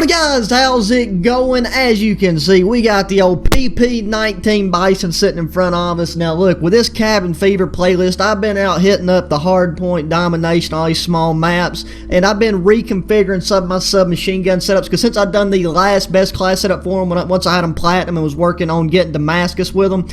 Howdy guys, how's it going? As you can see, we got the old PP19 Bizon sitting in front of us. Now look, with this Cabin Fever playlist, I've been out hitting up the hardpoint, domination, all these small maps, and I've been reconfiguring some of my submachine gun setups, because since I've done the last best class setup for them, once I had them platinum and was working on getting Damascus with them,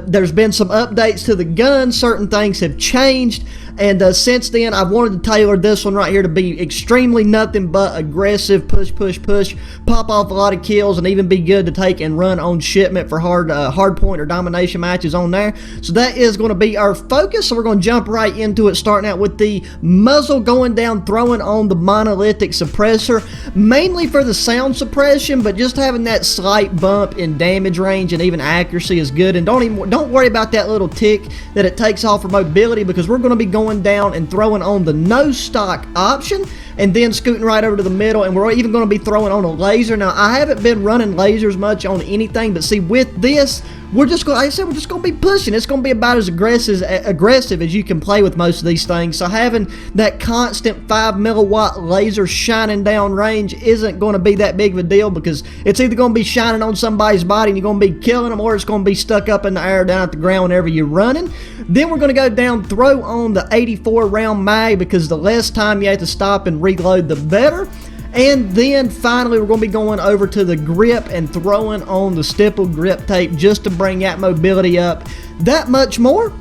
there's been some updates to the gun. Certain things have changed, and since then I've wanted to tailor this one right here to be extremely nothing but aggressive, push, pop off a lot of kills, and even be good to take and run on shipment for hard point or domination matches on there. So that is going to be our focus. So we're going to jump right into it, starting out with the muzzle going down, throwing on the monolithic suppressor, mainly for the sound suppression, but just having that slight bump in damage range and even accuracy is good. And don't worry about that little tick that it takes off for mobility, because we're going to be going down and throwing on the no stock option, and then scooting right over to the middle, and we're even going to be throwing on a laser. Now, I haven't been running lasers much on anything, but see, with this, we're just going, like I said, we're just going to be pushing. It's going to be about as aggressive as you can play with most of these things. So having that constant 5 milliwatt laser shining down range isn't going to be that big of a deal, because it's either going to be shining on somebody's body and you're going to be killing them, or it's going to be stuck up in the air down at the ground whenever you're running. Then we're going to go down, throw on the 84 round mag, because the less time you have to stop and reload, the better. And then finally, we're going to be going over to the grip and throwing on the stipple grip tape, just to bring that mobility up that much more.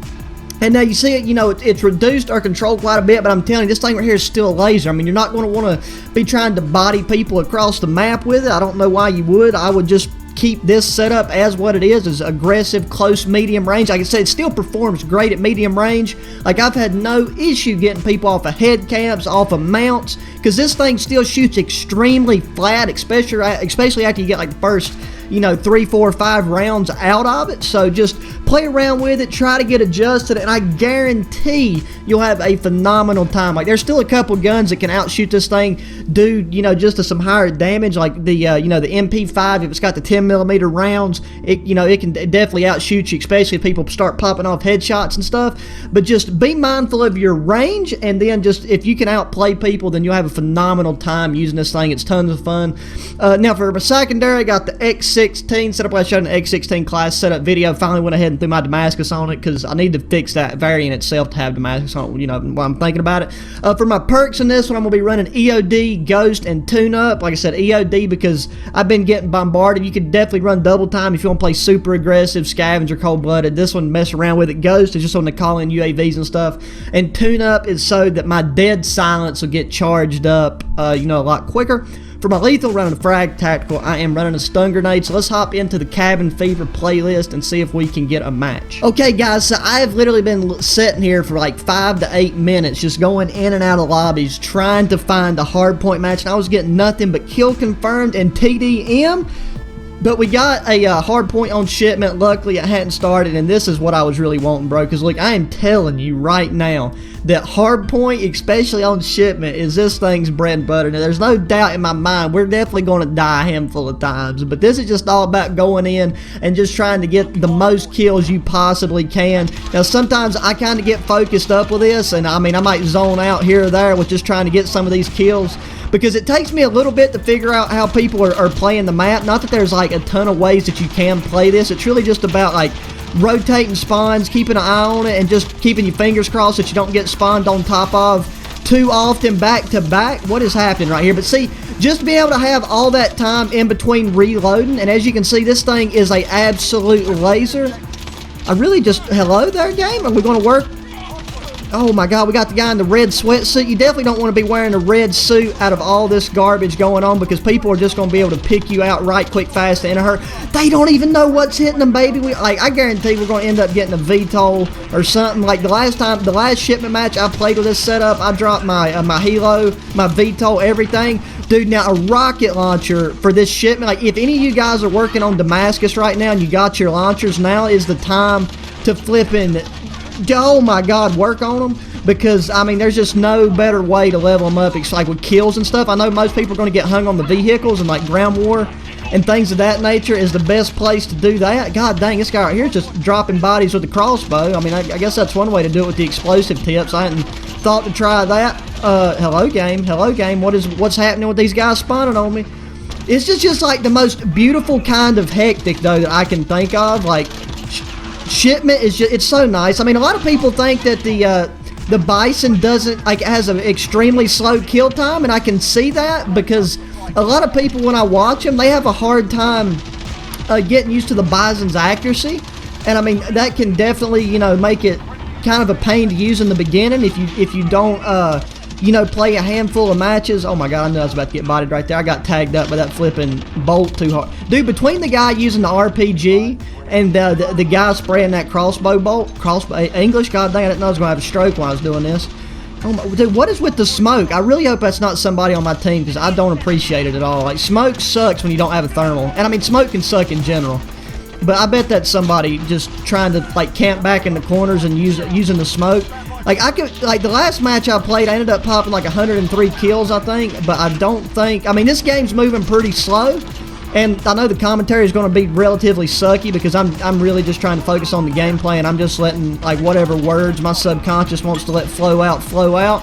And now you see it, you know, it's reduced our control quite a bit, but I'm telling you, this thing right here is still a laser. I mean, you're not going to want to be trying to body people across the map with it. I don't know why you would. I would just keep this setup as what it is aggressive, close, medium range. Like I said, it still performs great at medium range. Like, I've had no issue getting people off of head camps, off of mounts, because this thing still shoots extremely flat, especially after you get like the first, you know, 3, 4, 5 rounds out of it. So just play around with it, try to get adjusted, and I guarantee you'll have a phenomenal time. Like, there's still a couple guns that can outshoot this thing, do, you know, just to some higher damage, like the you know, the MP5. If it's got the 10mm rounds, it, you know, it can definitely outshoot you, especially if people start popping off headshots and stuff. But just be mindful of your range, and then just, if you can outplay people, then you'll have a phenomenal time using this thing. It's tons of fun. Now for my secondary, I got the X16 setup. I showed an X16 class setup video. Finally went ahead and threw my Damascus on it, because I need to fix that variant itself to have Damascus on it, you know, while I'm thinking about it. For my perks in this one, I'm going to be running EOD, Ghost, and Tune Up. Like I said, EOD because I've been getting bombarded. You can definitely run double time if you want to play super aggressive, scavenger, cold-blooded. This one, mess around with it. Ghost is just on the call-in UAVs and stuff. And Tune Up is so that my dead silence will get charged up, you know, a lot quicker. For my lethal, running a frag tactical, I am running a stun grenade. So let's hop into the Cabin Fever playlist and see if we can get a match. Okay guys, so I have literally been sitting here for like 5 to 8 minutes, just going in and out of lobbies, trying to find a hard point match, and I was getting nothing but kill confirmed and TDM. But we got a hard point on shipment. Luckily, it hadn't started, and this is what I was really wanting, bro. Because, look, I am telling you right now that hard point, especially on shipment, is this thing's bread and butter. Now, there's no doubt in my mind we're definitely going to die a handful of times. But this is just all about going in and just trying to get the most kills you possibly can. Now, sometimes I kind of get focused up with this, and I mean, I might zone out here or there with just trying to get some of these kills, because it takes me a little bit to figure out how people are playing the map. Not that there's like a ton of ways that you can play this. It's really just about like rotating spawns, keeping an eye on it, and just keeping your fingers crossed that you don't get spawned on top of too often back to back. What is happening right here? But see, just being able to have all that time in between reloading, and as you can see, this thing is a absolute laser. I really just, hello there, game? Are we going to work? Oh my god, we got the guy in the red sweatsuit. You definitely don't want to be wearing a red suit out of all this garbage going on, because people are just going to be able to pick you out right quick, fast, and in a hurry. They don't even know what's hitting them, baby. Like, I guarantee we're going to end up getting a VTOL or something. Like the last shipment match I played with this setup, I dropped my my Helo, my VTOL, everything. Dude, now a rocket launcher for this shipment. Like, if any of you guys are working on Damascus right now and you got your launchers, now is the time to flipping, oh my god, work on them, because I mean, there's just no better way to level them up. It's like with kills and stuff. I know most people are going to get hung on the vehicles, and like ground war and things of that nature is the best place to do that. God dang, this guy right here is just dropping bodies with the crossbow. I mean, I guess that's one way to do it with the explosive tips. I hadn't thought to try that. Hello game, what's happening with these guys spawning on me? It's just like the most beautiful kind of hectic though that I can think of. Like shipment is just, it's so nice. I mean, a lot of people think that the Bison doesn't, like, has an extremely slow kill time, and I can see that because a lot of people, when I watch them, they have a hard time getting used to the Bison's accuracy. And I mean, that can definitely, you know, make it kind of a pain to use in the beginning if you don't you know, play a handful of matches. Oh my god, I knew I was about to get bodied right there. I got tagged up by that flipping bolt too hard. Dude, between the guy using the RPG and the guy spraying that crossbow bolt, English, god dang, I didn't know I was going to have a stroke while I was doing this. Oh my, dude, what is with the smoke? I really hope that's not somebody on my team because I don't appreciate it at all. Like, smoke sucks when you don't have a thermal. And I mean, smoke can suck in general. But I bet that's somebody just trying to, like, camp back in the corners and using the smoke. Like, I could, like, the last match I played, I ended up popping like 103 kills, I think. But I don't think, I mean, this game's moving pretty slow. And I know the commentary is going to be relatively sucky because I'm really just trying to focus on the gameplay, and I'm just letting, like, whatever words my subconscious wants to let flow out, flow out.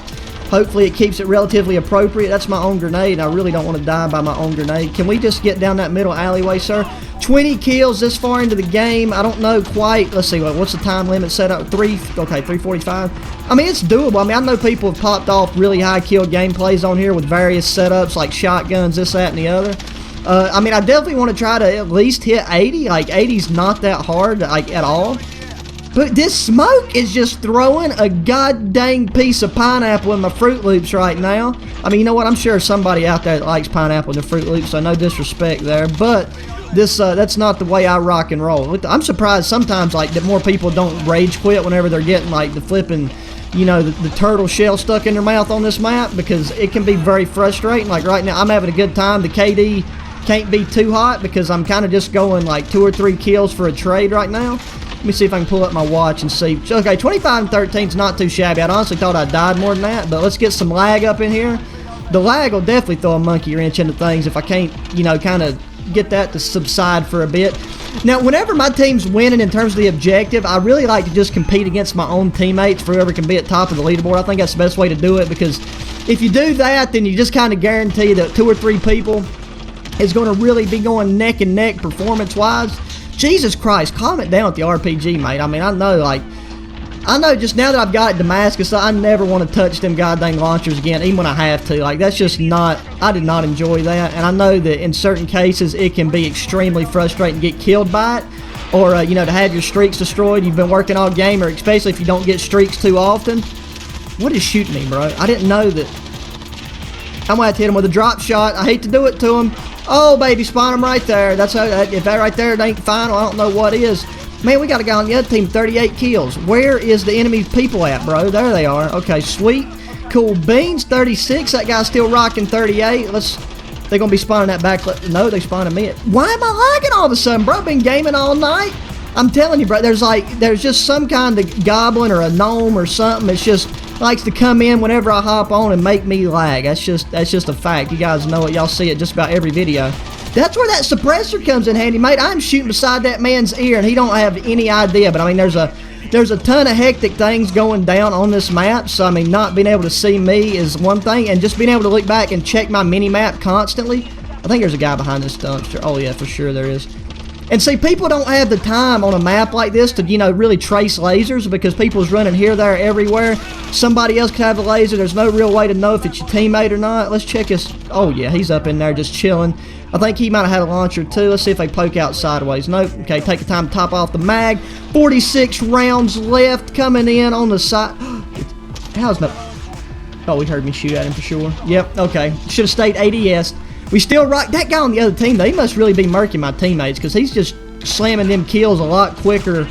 Hopefully it keeps it relatively appropriate. That's my own grenade, and I really don't want to die by my own grenade. Can we just get down that middle alleyway, sir? 20 kills this far into the game. I don't know quite. Let's see, what's the time limit set up? 3:45. I mean, it's doable. I mean, I know people have popped off really high kill gameplays on here with various setups like shotguns, this, that, and the other. I mean, I definitely want to try to at least hit 80. Like, 80's not that hard, like, at all. But this smoke is just throwing a god dang piece of pineapple in my Fruit Loops right now. I mean, you know what? I'm sure somebody out there that likes pineapple in their Fruit Loops, so no disrespect there. But this that's not the way I rock and roll. I'm surprised sometimes, like, that more people don't rage quit whenever they're getting, like, the flipping, you know, the turtle shell stuck in their mouth on this map, because it can be very frustrating. Like, right now, I'm having a good time. The KD can't be too hot because I'm kind of just going like 2 or 3 kills for a trade right now. Let me see if I can pull up my watch and see. Okay, 25 and 13 is not too shabby. I honestly thought I died more than that, but let's get some lag up in here. The lag will definitely throw a monkey wrench into things if I can't, you know, kind of get that to subside for a bit. Now, whenever my team's winning in terms of the objective, I really like to just compete against my own teammates for whoever can be at top of the leaderboard. I think that's the best way to do it, because if you do that, then you just kind of guarantee that 2 or 3 people is going to really be going neck and neck performance-wise. Jesus Christ, calm it down with the RPG, mate. I mean, I know just now that I've got it Damascus, I never want to touch them goddamn launchers again, even when I have to. Like, that's just not, I did not enjoy that. And I know that in certain cases, it can be extremely frustrating to get killed by it. Or, you know, to have your streaks destroyed. You've been working all game, or especially if you don't get streaks too often. What is shooting me, bro? I didn't know that. I'm going to have to hit him with a drop shot. I hate to do it to him. Oh, baby, spawn him right there. That's how, if that right there ain't final, I don't know what is. Man, we got a guy on the other team, 38 kills. Where is the enemy people at, bro? There they are. Okay, sweet. Cool beans, 36. That guy's still rocking 38. They're going to be spawning that back. No, they spawning me. Why am I lagging all of a sudden, bro? Been gaming all night. I'm telling you, bro, there's just some kind of goblin or a gnome or something that's just likes to come in whenever I hop on and make me lag. That's just a fact. You guys know it. Y'all see it just about every video. That's where that suppressor comes in handy, mate. I'm shooting beside that man's ear, and he don't have any idea. But I mean, there's a ton of hectic things going down on this map. So I mean, not being able to see me is one thing, and just being able to look back and check my mini map constantly. I think there's a guy behind this dumpster. Oh yeah, for sure there is. And see, people don't have the time on a map like this to, you know, really trace lasers, because people's running here, there, everywhere. Somebody else could have a laser. There's no real way to know if it's your teammate or not. Let's check his... Oh, yeah, he's up in there just chilling. I think he might have had a launcher, too. Let's see if they poke out sideways. Nope. Okay, take the time to top off the mag. 46 rounds left coming in on the side. How's my... Oh, he heard me shoot at him for sure. Yep, okay. Should have stayed ADS. We still rock. That guy on the other team, they must really be murking my teammates, because he's just slamming them kills a lot quicker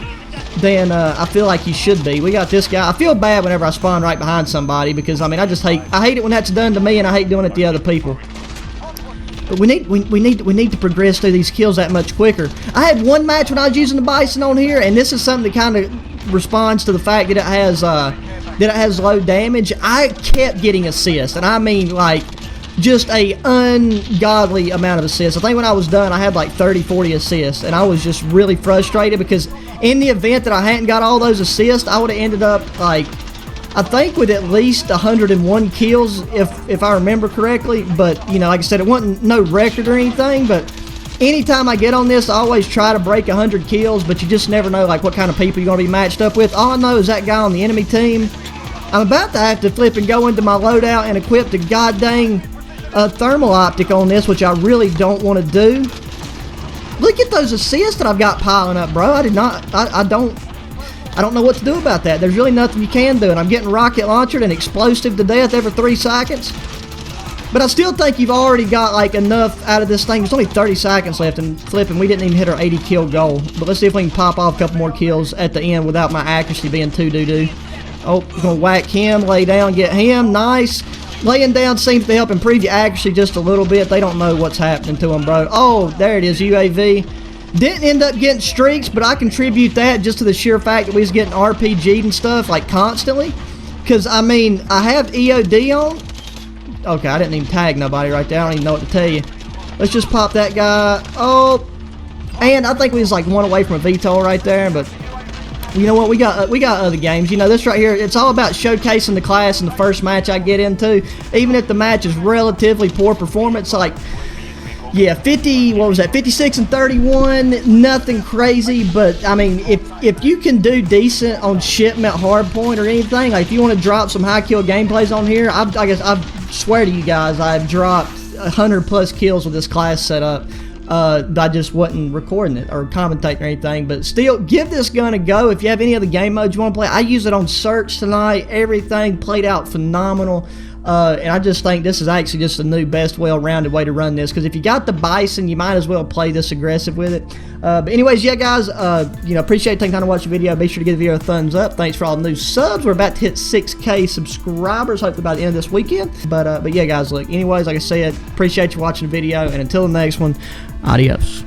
than I feel like he should be. We got this guy. I feel bad whenever I spawn right behind somebody, because I mean, I hate it when that's done to me, and I hate doing it to other people. But we need to progress through these kills that much quicker. I had one match when I was using the Bizon on here, and this is something that kind of responds to the fact that it has low damage. I kept getting assists, and I mean, like, just a ungodly amount of assists. I think when I was done, I had like 30-40 assists, and I was just really frustrated, because in the event that I hadn't got all those assists, I would have ended up like I think with at least 101 kills, if I remember correctly. But, you know, like I said, it wasn't no record or anything, but anytime I get on this, I always try to break 100 kills, but you just never know, like, what kind of people you're going to be matched up with. All I know is that guy on the enemy team, I'm about to have to flip and go into my loadout and equip the goddamn thermal optic on this, which I really don't want to do. Look at those assists that I've got piling up, bro. I don't know what to do about that. There's really nothing you can do, and I'm getting rocket launched and explosive to death every 3 seconds. But I still think you've already got like enough out of this thing. There's only 30 seconds left, and flipping, we didn't even hit our 80 kill goal. But let's see if we can pop off a couple more kills at the end without my accuracy being too doo-doo. Oh, gonna whack him, lay down, get him, nice. Laying down seems to help improve your accuracy just a little bit. They don't know what's happening to them, bro. Oh, there it is, UAV. Didn't end up getting streaks, but I contribute that just to the sheer fact that we was getting RPG'd and stuff, like, constantly. Because, I mean, I have EOD on. Okay, I didn't even tag nobody right there. I don't even know what to tell you. Let's just pop that guy. Oh, and I think we was, like, one away from a VTOL right there, but you know what? We got other games. You know, this right here, it's all about showcasing the class in the first match I get into. Even if the match is relatively poor performance, like, yeah, 56 and 31, nothing crazy, but I mean, if you can do decent on shipment, hardpoint, or anything, like if you want to drop some high kill gameplays on here, I swear to you guys, I've dropped 100+ kills with this class setup. I just wasn't recording it or commentating or anything, but still, give this gun a go. If you have any other game modes you want to play, I use it on search tonight. Everything played out phenomenal. And I just think this is actually just a new, best, well-rounded way to run this. Because if you got the Bizon, you might as well play this aggressive with it. But anyways, yeah, guys, you know, appreciate taking time to watch the video. Be sure to give the video a thumbs up. Thanks for all the new subs. We're about to hit 6K subscribers, hopefully by the end of this weekend. But yeah, guys, look, anyways, like I said, appreciate you watching the video. And until the next one, adios.